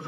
मो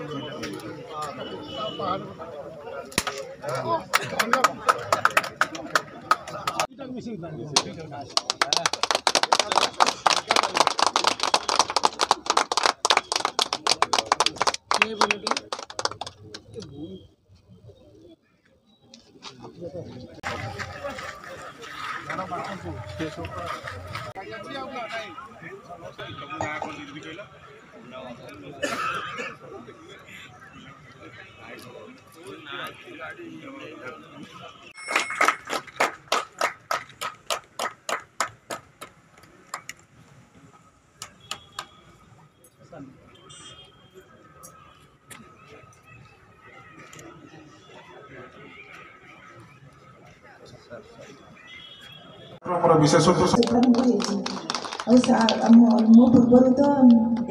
पूर्व तो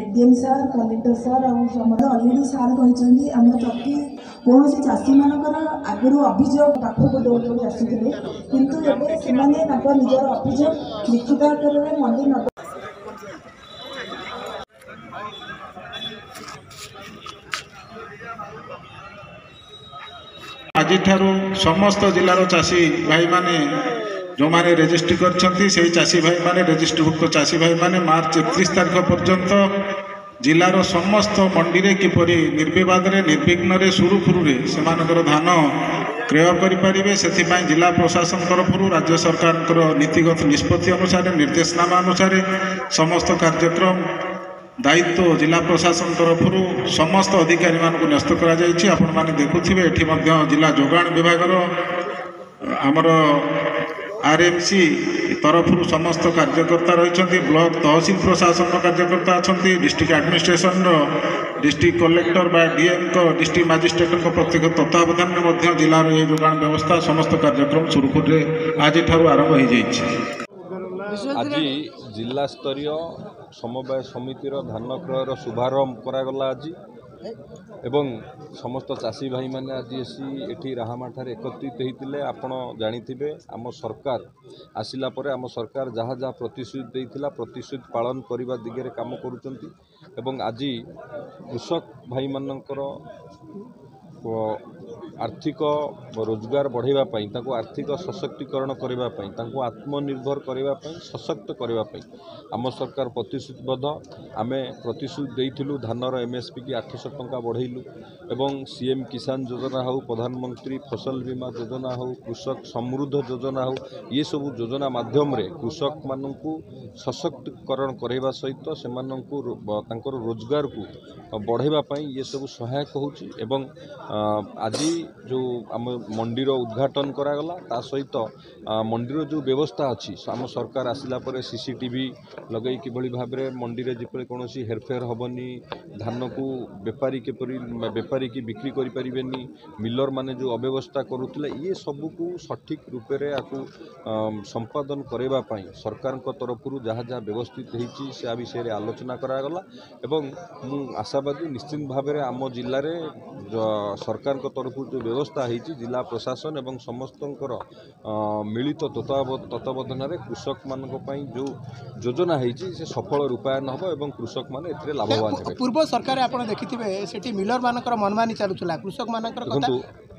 एडीएम सार कलेक्टर सार अलरेडी सार कहते आम प्रति कौन चाषी मानकर आगुरी अभियोग पाखक दौड़ आसुले किंतु एवं से निजर अभियोग लिखित आकार में मंडी न आज समस्त जिलार चाषी भाई माने जो माने रेजिस्ट्री करछंती से चाषी भाई माने रेजिस्ट्रीभुक्त चाषी भाई माने मार्च 31 तारीख पर्यंत जिलार समस्त मंडी रे किपरि निर्विवाद रे निर्विघ्न रे सुरुखुरु रे सेमानकर धान क्रय करें से जिला प्रशासन तरफ राज्य सरकार नीतिगत निष्पत्ति अनुसार निर्देशनामा अनुसार समस्त कार्यक्रम दायित्व जिला प्रशासन तरफ समस्त अधिकारी मानक न्यस्त कर देखुवे ये जिला जोगाण विभाग आमर आरएमसी तरफ समस्त कार्यकर्ता रही ब्लॉक तहसील प्रशासन कार्यकर्ता अच्छा डिस्ट्रिक्ट एडमिनिस्ट्रेशन डिस्ट्रिक्ट कलेक्टर बा डीएम डिस्ट्रिक्ट मजिस्ट्रेट प्रत्येक तत्वावधान में जिलार ये जोगाण व्यवस्था समस्त कार्यक्रम सुरखुर आज आरंभ हो जाए। आज जिला स्तरीय समवाय समितिर धान क्रयर शुभारंभ करागला आज एवं समस्त चाषी भाई मैंने आज एटी राहामाठार एकत्रित होते आपण जानिथिबे आम सरकार आसिला परे आम सरकार जहाँ जहाँ प्रतिश्रुति देइथिला प्रतिश्रुति पालन करने दिगरे काम करुचंती एवं आज कृषक भाई मानकर आर्थिक रोजगार बढ़ावाई आर्थिक सशक्तिकरण करने आत्मनिर्भर करने सशक्त करने आम सरकार प्रतिश्रुतिबद्ध आम प्रतिश्रुति देइथिलु धानर एमएसपी की 800 टंका बढ़ेलु एवं सीएम किसान योजना हो प्रधानमंत्री फसल बीमा योजना हो कृषक समृद्ध योजना हो ये सब योजना माध्यम रे कृषक मानू सशक्तिकरण करने सहित से रोजगार को बढ़ावाई ये सब सहायक होची एवं आज जो आम मंडीर उद्घाटन करागला ता सहित मंडीर जो व्यवस्था अच्छी आम सरकार आसिला परे सीसीटीवी लगे किभली भाव में मंडी रे जिपरि कौन हेरफेर हेनी धान को बेपारी की बिक्री करें मिलर माने जो अव्यवस्था करुले ये सबू को सठिक रूप से आपको संपादन करने सरकार तरफ जहाँ जहाँ व्यवस्थित होती से विषय में आलोचना करागला एवं मु आशावादी निश्चित भाव में आम जिले में सरकार तरफ जो व्यवस्था होती जिला प्रशासन एवं समस्त मिलित तत्वावधान कृषक मान जो योजना होती से सफल रूपायन हम एवं कृषक मान लाभवान हे। पूर्व सरकार आप देखिए से मिलर मानकर मनमानी चलुला कृषक मानकर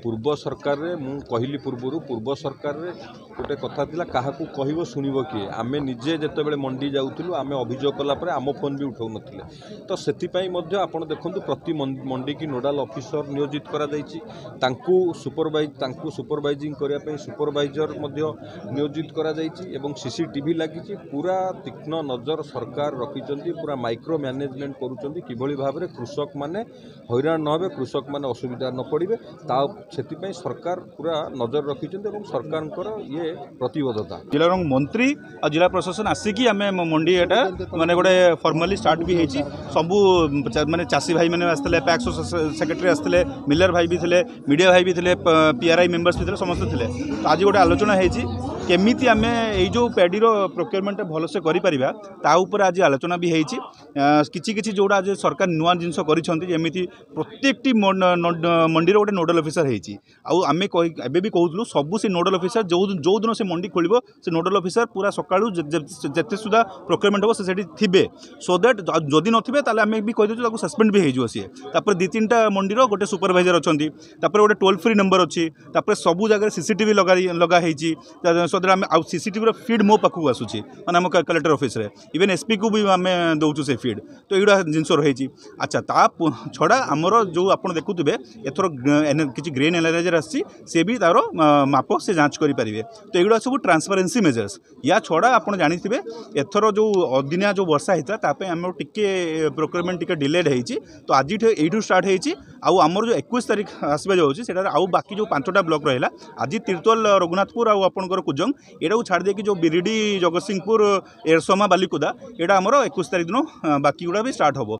पूर्व सरकार रे मु कहली पूर्व सरकार रे गोटे कथा थिला काहाकू कहबो सुनिबो किए आमे निजे जेतेबेले मंडी जाउथिलु आमे अभियोग कला परे आम फोन भी उठाउ नथिले तो सेति मध्य आपण देखंतु प्रति मंडी की नोडाल ऑफिसर नियोजित करा जायछि तांकू सुपरवाइजिंग करिया पे सुपरवाइजर मध्य नियोजित करा जायछि एवं सीसीटीवी लागिछि पूरा तीक्ष्ण नजर सरकार रखिचंती पूरा माइक्रो मैनेजमेंट करूचंती किभली भाव रे कृषक माने हैरान न होबे कृषक माने असुविधा न पड़िबे ता सेति सरकार पूरा नजर रखिचंती एवं सरकारकर ये प्रतिबद्धता जिला मंत्री और जिला प्रशासन आसिकी आम मंडी एटा माने गोटे फॉर्मली स्टार्ट भी होती सबू माने चाषी भाई मैंने आसते पैक्स सेक्रेटरी आसते मिलर भाई भी थे मीडिया भाई भी थे पीआरआई मेंबर्स भी थे समस्त थे आज गोटे आलोचना होती केमिति आमे एई जो पैडीर प्रोक्योरमेंट भलसे करिपारिबा ता ऊपर आज आलोचना भी हेछि किछि किछि जोड़ा आज सरकार नुआ जिनस करिसंती जेमिति प्रत्येकटी मंडीर गोटे नोडल ऑफिसर हेछि आउ आमे एबे भी कहउतलु सबु से नोडल ऑफिसर जो दिन से मंडी खोलिबो से नोडल ऑफिसर पूरा सकाळु जेते सुदा प्रोक्योरमेंट हो से सेठी थिबे सो दैट जदि नथिबे ताले आमे भी कहि देछु ताको सस्पेंड भी हेजो सी तापर दि तीनटा मंडीर गोटे सुपरवाइजर अछंती तापर गोटे टोल फ्री नंबर अछि तापर सबु जगह सीसीटीवी लगा हेछि सो दैट आमे सीसीटीवी रो फीड मो पाखु आसुछि माने हम कलेक्टर ऑफिस रे इवन एसपी को भी आमे दउछु से फीड तो एडा जिंस रहिछि। अच्छा ता छडा हमरो जो आपण देखुतबे एथरो किछि ग्रेन एनालाइजर आछि से भी तारो माप से जांच करि परिबे तो एगुड़ा सब ट्रांसपेरेंसी मेजर्स या छड़ा आपन जानिथिबे एथरो जो अदिनिया जो वर्षा हेता तापे हमर टिके प्रोक्योरमेंट टिके डिलेड हेछि तो आज एठू स्टार्ट हेछि आउ हमर जो 21 तारिख आसबे जाउछि सेटा आउ बाकी जो 5टा ब्लॉक रहला आज तिरतोल रघुनाथपुर आउ आपनकर कुजंग एडा छाड़ दे कि जो बिरिडी जगतसिंहपुर एरसमा बालिकुदा एडा हमर 21 तारिख दिन बाकी गुडा भी स्टार्ट होबो।